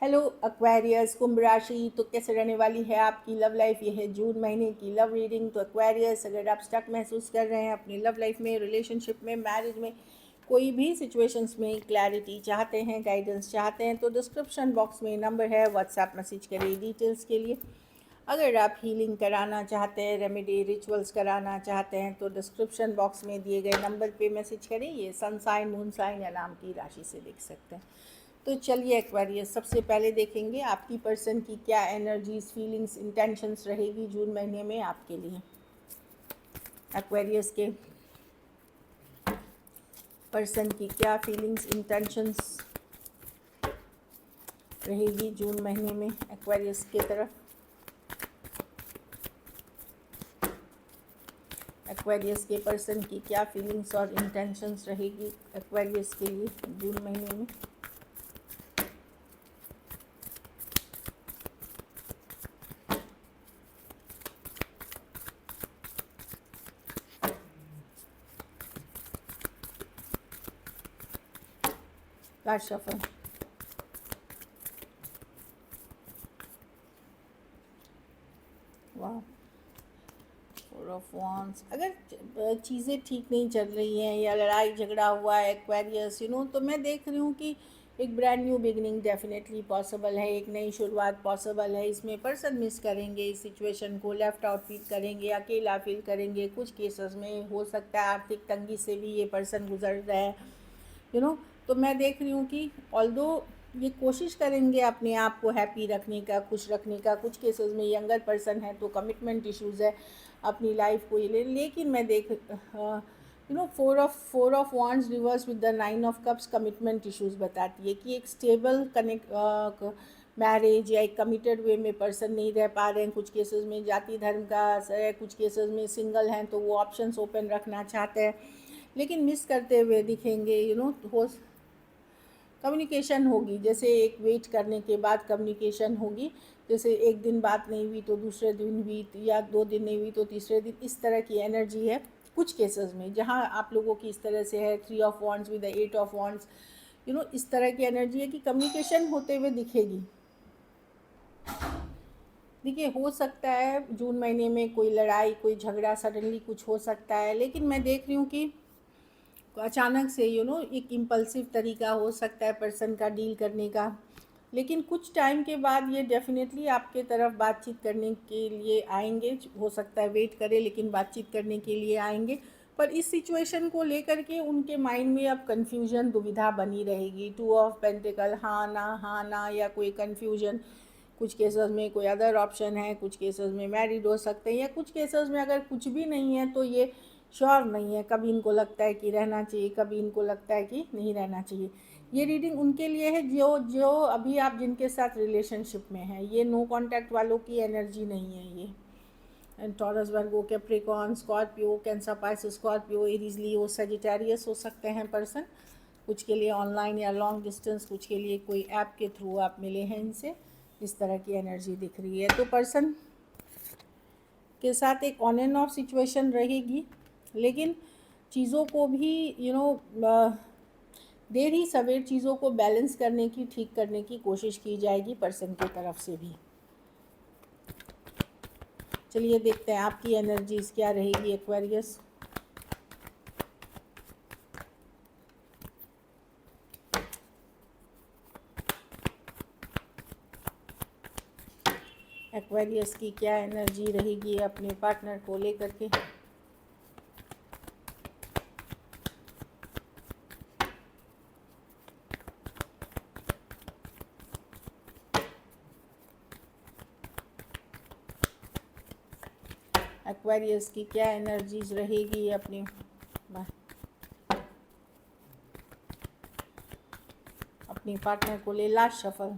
Hello Aquarius कुंभ राशि, तो कैसे रहने वाली है आपकी लव लाइफ। ये है जून महीने की लव रीडिंग। तो एक्वेरियस, अगर आप स्टक महसूस कर रहे हैं अपनी लव लाइफ में, रिलेशनशिप में, मैरिज में, कोई भी सिचुएशंस में क्लैरिटी चाहते हैं, गाइडेंस चाहते हैं, तो डिस्क्रिप्शन बॉक्स में नंबर है, व्हाट्सएप मैसेज करिए डिटेल्स के लिए। अगर आप हीलिंग कराना चाहते हैं, रेमेडी रिचुअल्स कराना चाहते हैं, तो डिस्क्रिप्शन बॉक्स में दिए गए नंबर पे मैसेज करें। ये सन साइन, मून साइन या नाम की राशि से देख सकते हैं। तो चलिए एक्वेरियस, सबसे पहले देखेंगे आपकी पर्सन की क्या एनर्जीज, फीलिंग्स, इंटेंशंस रहेगी जून महीने में आपके लिए। एक्वेरियस के पर्सन की क्या फीलिंग्स, इंटेंशंस रहेगी जून महीने में एक्वेरियस के तरफ। एक्वेरियस के पर्सन की क्या फीलिंग्स और इंटेंशंस रहेगी एक्वेरियस के लिए जून महीने में। Card shuffle. वाह, फोर ऑफ वांड्स। अगर चीज़ें ठीक नहीं चल रही हैं या लड़ाई झगड़ा हुआ है एक्वेरियस, तो मैं देख रही हूँ कि एक brand new beginning definitely possible है, एक नई शुरुआत पॉसिबल है। इसमें पर्सन मिस करेंगे इस सिचुएशन को, लेफ्ट आउट फील करेंगे, अकेला फील करेंगे। कुछ केसेस में हो सकता है आर्थिक तंगी से भी ये पर्सन गुजर रहा है, यू नो तो मैं देख रही हूँ कि ऑल्दो ये कोशिश करेंगे अपने आप को हैप्पी रखने का, खुश रखने का। कुछ केसेस में यंगर पर्सन है तो कमिटमेंट इश्यूज़ है अपनी लाइफ को ये लेकिन मैं देख four of wands reverse with the nine of cups commitment issues बताती है कि एक स्टेबल कनेक्ट मैरिज या एक कमिटेड वे में पर्सन नहीं रह पा रहे हैं। कुछ केसेस में जाति धर्म का असर है, कुछ केसेस में सिंगल हैं तो वो ऑप्शंस ओपन रखना चाहते हैं लेकिन मिस करते हुए दिखेंगे। हो कम्युनिकेशन होगी, जैसे एक वेट करने के बाद कम्युनिकेशन होगी। जैसे एक दिन बात नहीं हुई तो दूसरे दिन हुई, या 2 दिन नहीं हुई तो तीसरे दिन, इस तरह की एनर्जी है कुछ केसेस में जहाँ आप लोगों की इस तरह से है। 3 of wands with the 8 of wands, इस तरह की एनर्जी है कि कम्युनिकेशन होते हुए दिखेगी। देखिए, हो सकता है जून महीने में कोई लड़ाई, कोई झगड़ा, सडनली कुछ हो सकता है, लेकिन मैं देख रही हूँ कि अचानक से एक इम्पल्सिव तरीका हो सकता है पर्सन का डील करने का, लेकिन कुछ टाइम के बाद ये डेफिनेटली आपके तरफ बातचीत करने के लिए आएंगे। हो सकता है वेट करें लेकिन बातचीत करने के लिए आएंगे। पर इस सिचुएशन को लेकर के उनके माइंड में अब कन्फ्यूजन, दुविधा बनी रहेगी। 2 ऑफ पेंटिकल, हाँ ना, या कोई कन्फ्यूजन। कुछ केसेस में कोई अदर ऑप्शन है, कुछ केसेस में मैरिड हो सकते हैं, या कुछ केसेस में अगर कुछ भी नहीं है तो ये श्योर नहीं है। कभी इनको लगता है कि रहना चाहिए, कभी इनको लगता है कि नहीं रहना चाहिए। ये रीडिंग उनके लिए है जो जो अभी आप जिनके साथ रिलेशनशिप में हैं। ये नो कांटेक्ट वालों की एनर्जी नहीं है ये। And taurus, Virgo, Capricorn, Scorpio, cancer, Pisces, Scorpio, Aries, Leo, Sagittarius हो सकते हैं पर्सन। कुछ के लिए ऑनलाइन या लॉन्ग डिस्टेंस, कुछ के लिए कोई ऐप के थ्रू आप मिले हैं इनसे। इस तरह की एनर्जी दिख रही है। तो पर्सन के साथ एक ऑन एंड ऑफ सिचुएशन रहेगी, लेकिन चीज़ों को भी देर ही सवेर चीज़ों को बैलेंस करने की, ठीक करने की कोशिश की जाएगी पर्सन की तरफ से भी। चलिए देखते हैं आपकी एनर्जीज क्या रहेगी एक्वेरियस। एक्वेरियस की क्या एनर्जी रहेगी अपने पार्टनर को लेकर के। एक्वेरियस की क्या एनर्जीज रहेगी अपने पार्टनर को ले। Last shuffle.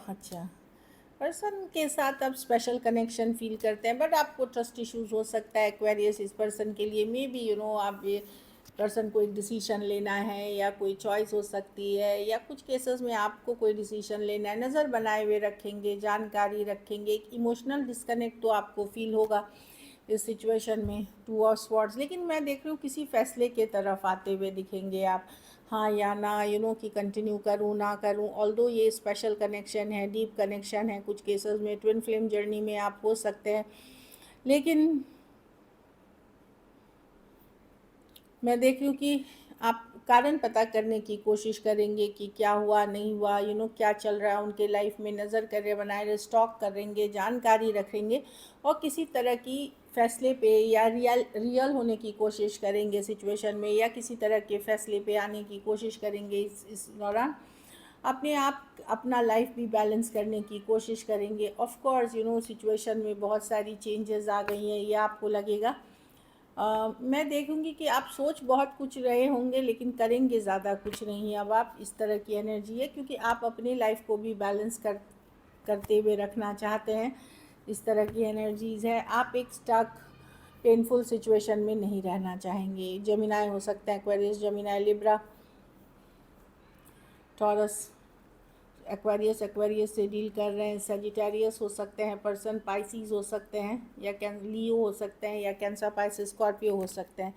अच्छा, पर्सन के साथ आप स्पेशल कनेक्शन फील करते हैं, बट आपको ट्रस्ट इश्यूज हो सकता है एक्वेरियस इस पर्सन के लिए। मे बी आप ये पर्सन को एक डिसीजन लेना है या कोई चॉइस हो सकती है, या कुछ केसेस में आपको कोई डिसीजन लेना है। नज़र बनाए हुए रखेंगे, जानकारी रखेंगे। एक इमोशनल डिस्कनेक्ट तो आपको फील होगा इस सिचुएशन में 2 ऑफ स्वॉर्ड्स। लेकिन मैं देख रही हूँ किसी फैसले के तरफ आते हुए दिखेंगे आप, हाँ या ना, कि कंटिन्यू करूँ ना करूँ। ऑल्दो ये स्पेशल कनेक्शन है, डीप कनेक्शन है, कुछ केसेस में ट्विन फ्लेम जर्नी में आप हो सकते हैं, लेकिन मैं देख रही हूँ कि आप कारण पता करने की कोशिश करेंगे कि क्या हुआ नहीं हुआ, क्या चल रहा है उनके लाइफ में, नज़र कर रहे बनाए रहे, स्टॉक करेंगे, जानकारी रखेंगे और किसी तरह की फैसले पे या रियल होने की कोशिश करेंगे सिचुएशन में, या किसी तरह के फैसले पे आने की कोशिश करेंगे इस दौरान। अपने आप अपना लाइफ भी बैलेंस करने की कोशिश करेंगे। ऑफ कोर्स सिचुएशन में बहुत सारी चेंजेस आ गई हैं, ये आपको लगेगा। मैं देखूंगी कि आप सोच बहुत कुछ रहे होंगे लेकिन करेंगे ज़्यादा कुछ नहीं। अब आप इस तरह की एनर्जी है क्योंकि आप अपनी लाइफ को भी बैलेंस करते हुए रखना चाहते हैं। इस तरह की एनर्जीज़ है। आप एक स्टक पेनफुल सिचुएशन में नहीं रहना चाहेंगे। जेमिनाई हो सकता है, Aquarius, Gemini, Libra, taurus, Aquarius से डील कर रहे हैं, सजिटेरियस हो सकते हैं पर्सन, पाइसिस हो सकते हैं, या लियो हो सकते हैं, या कैंसर, पाइसिस, स्कॉर्पियो हो सकते हैं।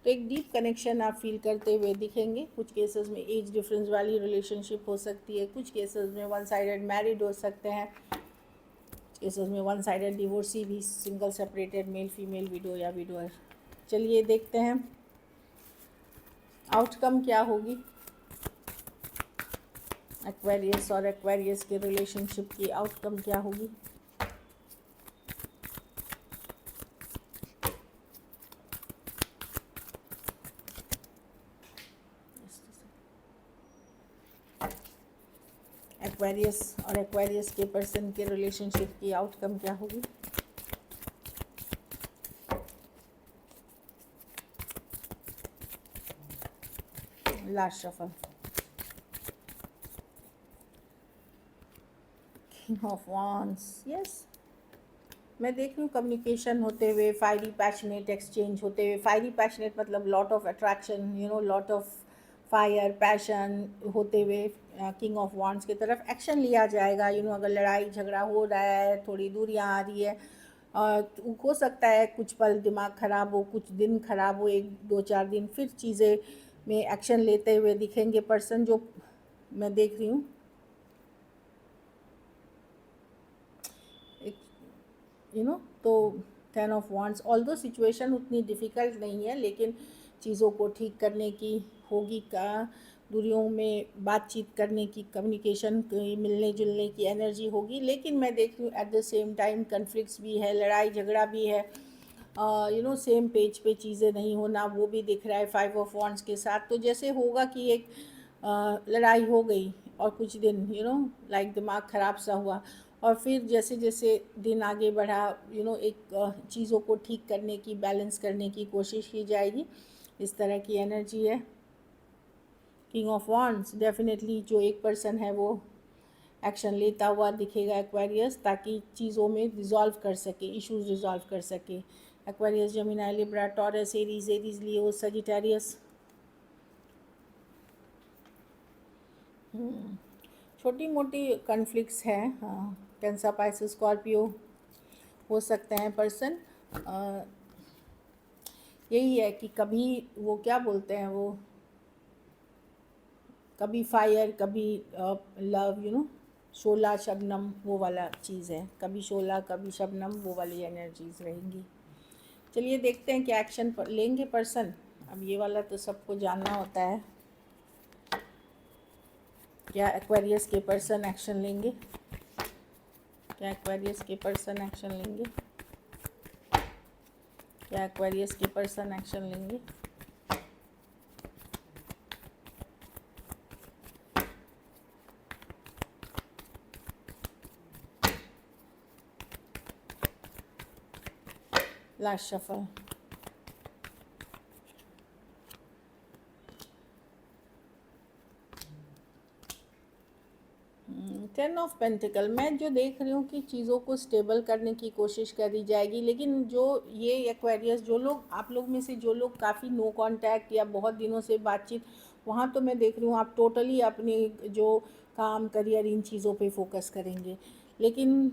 तो एक डीप कनेक्शन आप फील करते हुए दिखेंगे। कुछ केसेस में एज डिफरेंस वाली रिलेशनशिप हो सकती है, कुछ केसेस में वन साइडेड मैरिड हो सकते हैं, केसेस में वन साइडेड डिवोर्सी भी, single separated, male female, window या विडोअर। चलिए देखते हैं आउटकम क्या होगी एक्वेरियस और एक्वेरियस के रिलेशनशिप की। आउटकम क्या होगी? एक्वेरियस और एक्वेरियस के पर्सन के रिलेशनशिप की आउटकम क्या होगी? Last shuffle, king of wands. Yes, मैं देख रही हूँ कम्युनिकेशन होते हुए, फायरी पैशनेट एक्सचेंज होते हुए। फायरी पैशनेट मतलब lot of attraction, lot of fire passion होते हुए किंग ऑफ वांड्स की तरफ एक्शन लिया जाएगा। अगर लड़ाई झगड़ा हो रहा है, थोड़ी दूरियां आ रही है, तो हो सकता है कुछ पल दिमाग ख़राब हो, कुछ दिन ख़राब हो, 1-2-4 दिन, फिर चीज़ें में एक्शन लेते हुए दिखेंगे पर्सन जो मैं देख रही हूँ। तो 10 ऑफ वांड्स, ऑल्दो सिचुएशन उतनी डिफ़िकल्ट नहीं है लेकिन चीज़ों को ठीक करने की होगी का, दूरियों में बातचीत करने की, कम्युनिकेशन की, मिलने जुलने की एनर्जी होगी। लेकिन मैं देख रही हूँ at the same time conflicts भी है, लड़ाई झगड़ा भी है, सेम पेज पे चीज़ें नहीं होना वो भी दिख रहा है 5 ऑफ वांड्स के साथ। तो जैसे होगा कि एक लड़ाई हो गई और कुछ दिन लाइक दिमाग ख़राब सा हुआ, और फिर जैसे जैसे दिन आगे बढ़ा एक चीज़ों को ठीक करने की, बैलेंस करने की कोशिश की जाएगी। इस तरह की एनर्जी है। किंग ऑफ वांड्स, डेफिनेटली जो एक पर्सन है वो एक्शन लेता हुआ दिखेगा एक्वेरियस, ताकि चीज़ों में रिजॉल्व कर सके, इश्यूज रिजॉल्व कर सके। Aquarius, Gemini, Libra, Taurus, Aries, Leo, Sagittarius. छोटी मोटी कॉन्फ्लिक्ट्स हैं, हाँ। कैंसर, पाइसिस, स्कॉर्पियो हो सकते हैं पर्सन। यही है कि कभी वो क्या बोलते हैं, वो कभी फायर, कभी लव, शोला शबनम, वो वाला चीज़ है। कभी शोला, कभी शबनम, वो वाली एनर्जीज रहेंगी। चलिए देखते हैं क्या एक्शन लेंगे पर्सन। अब ये वाला तो सबको जानना होता है। क्या एक्वेरियस के पर्सन एक्शन लेंगे? क्या एक्वेरियस के पर्सन एक्शन लेंगे? क्या एक्वेरियस के पर्सन एक्शन लेंगे? Last shuffle, ten of pentacle. मैं जो देख रही हूँ कि चीज़ों को स्टेबल करने की कोशिश करी जाएगी, लेकिन जो ये एक्वेरियस, जो लोग, आप लोग में से जो लोग काफ़ी नो कांटेक्ट या बहुत दिनों से बातचीत, वहाँ तो मैं देख रही हूँ आप टोटली अपने जो काम, करियर, इन चीज़ों पे फोकस करेंगे। लेकिन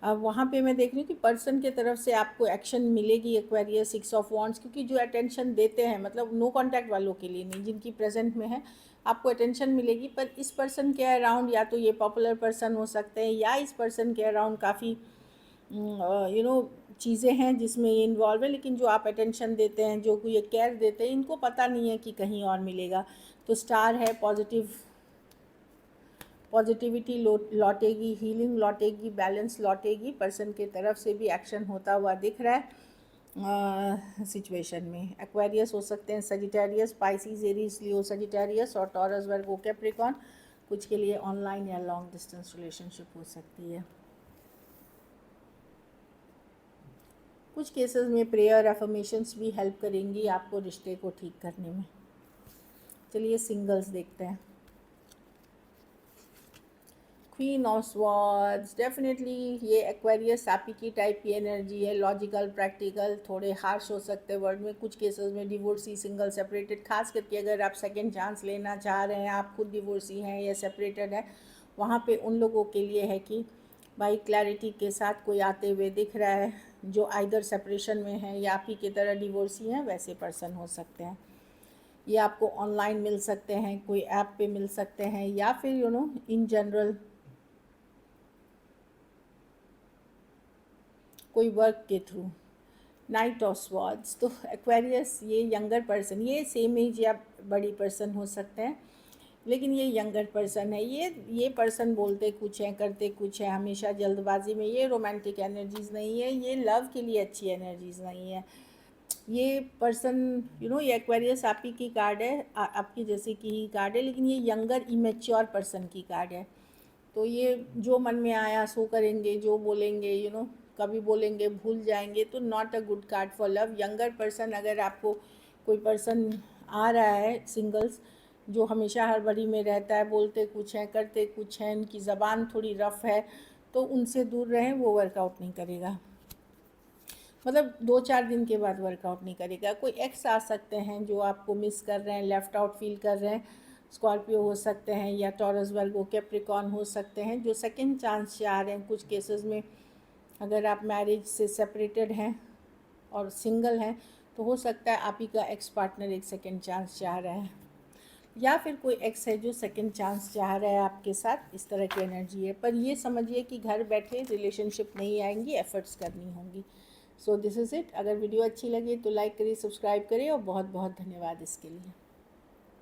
अब वहाँ पे मैं देख रही हूँ कि पर्सन के तरफ से आपको एक्शन मिलेगी एक्वेरियस, 6 ऑफ वॉन्ड्स, क्योंकि जो अटेंशन देते हैं, मतलब नो कांटेक्ट वालों के लिए नहीं, जिनकी प्रेजेंट में है आपको अटेंशन मिलेगी। पर इस पर्सन के अराउंड या तो ये पॉपुलर पर्सन हो सकते हैं, या इस पर्सन के अराउंड काफ़ी चीज़ें हैं जिसमें ये इन्वॉल्व है, लेकिन जो आप अटेंशन देते हैं, जो ये केयर देते हैं, इनको पता नहीं है कि कहीं और मिलेगा। तो स्टार है, पॉजिटिविटी लौटेगी, हीलिंग लौटेगी, बैलेंस लौटेगी, पर्सन के तरफ से भी एक्शन होता हुआ दिख रहा है सिचुएशन में। एक्वेरियस हो सकते हैं, Sagittarius, Pisces, Aries, Leo, Sagittarius, और टॉरस, वर्गो, कैप्रिकॉर्न। कुछ के लिए ऑनलाइन या लॉन्ग डिस्टेंस रिलेशनशिप हो सकती है। कुछ केसेस में प्रेयर, अफर्मेशंस भी हेल्प करेंगी आपको रिश्ते को ठीक करने में। चलिए सिंगल्स देखते हैं। क्वीन ऑफ स्वॉर्ड्स, डेफिनेटली ये एक्वेरियस आप ही की टाइप की एनर्जी है, लॉजिकल, प्रैक्टिकल, थोड़े हार्श हो सकते हैं वर्ड में। कुछ केसेस में डिवोर्सी, सिंगल, सेपरेटेड, खास करके अगर आप सेकंड चांस लेना चाह रहे हैं, आप खुद डिवोर्सी हैं या सेपरेटेड है, वहाँ पे उन लोगों के लिए है कि भाई क्लैरिटी के साथ कोई आते हुए दिख रहा है, जो आइदर सेपरेशन में है या आप ही की तरह डिवोर्सी हैं, वैसे पर्सन हो सकते हैं। ये आपको ऑनलाइन मिल सकते हैं, कोई ऐप पे मिल सकते हैं, या फिर इन जनरल कोई वर्क के थ्रू। नाइट ऑफ स्वॉर्ड्स, तो एक्वेरियस ये यंगर पर्सन, ये सेम एज या बड़ी पर्सन हो सकते हैं, लेकिन ये यंगर पर्सन है। ये पर्सन बोलते कुछ हैं, करते कुछ है, हमेशा जल्दबाजी में। ये रोमांटिक एनर्जीज़ नहीं है, ये लव के लिए अच्छी एनर्जीज़ नहीं है। ये पर्सन ये एक्वेरियस आप ही की कार्ड है, आपकी जैसे की ही कार्ड है, लेकिन ये यंगर इमेच्योर पर्सन की कार्ड है। तो ये जो मन में आया सो करेंगे, जो बोलेंगे कभी बोलेंगे भूल जाएंगे, तो not a good card for love. Younger person, अगर आपको कोई पर्सन आ रहा है सिंगल्स, जो हमेशा हड़बड़ी में रहता है, बोलते कुछ हैं, करते कुछ हैं, उनकी ज़बान थोड़ी रफ़ है, तो उनसे दूर रहें, वो वर्कआउट नहीं करेगा। मतलब 2-4 दिन के बाद वर्कआउट नहीं करेगा। कोई एक्स आ सकते हैं जो आपको मिस कर रहे हैं, लेफ़्ट आउट फील कर रहे हैं, स्कॉर्पियो हो सकते हैं, या टॉरस, वर्गो, कैप्रिकॉर्न हो सकते हैं, जो सेकंड चांस चाह रहे हैं। कुछ केसेस में अगर आप मैरिज से सेपरेटेड हैं और सिंगल हैं, तो हो सकता है आप ही का एक्स पार्टनर एक सेकंड चांस चाह रहा है, या फिर कोई एक्स है जो सेकंड चांस चाह रहा है आपके साथ। इस तरह की एनर्जी है। पर ये समझिए कि घर बैठे रिलेशनशिप नहीं आएंगी, एफर्ट्स करनी होंगी। So this is it. अगर वीडियो अच्छी लगी तो लाइक करिए, सब्सक्राइब करिए, और बहुत बहुत धन्यवाद इसके लिए।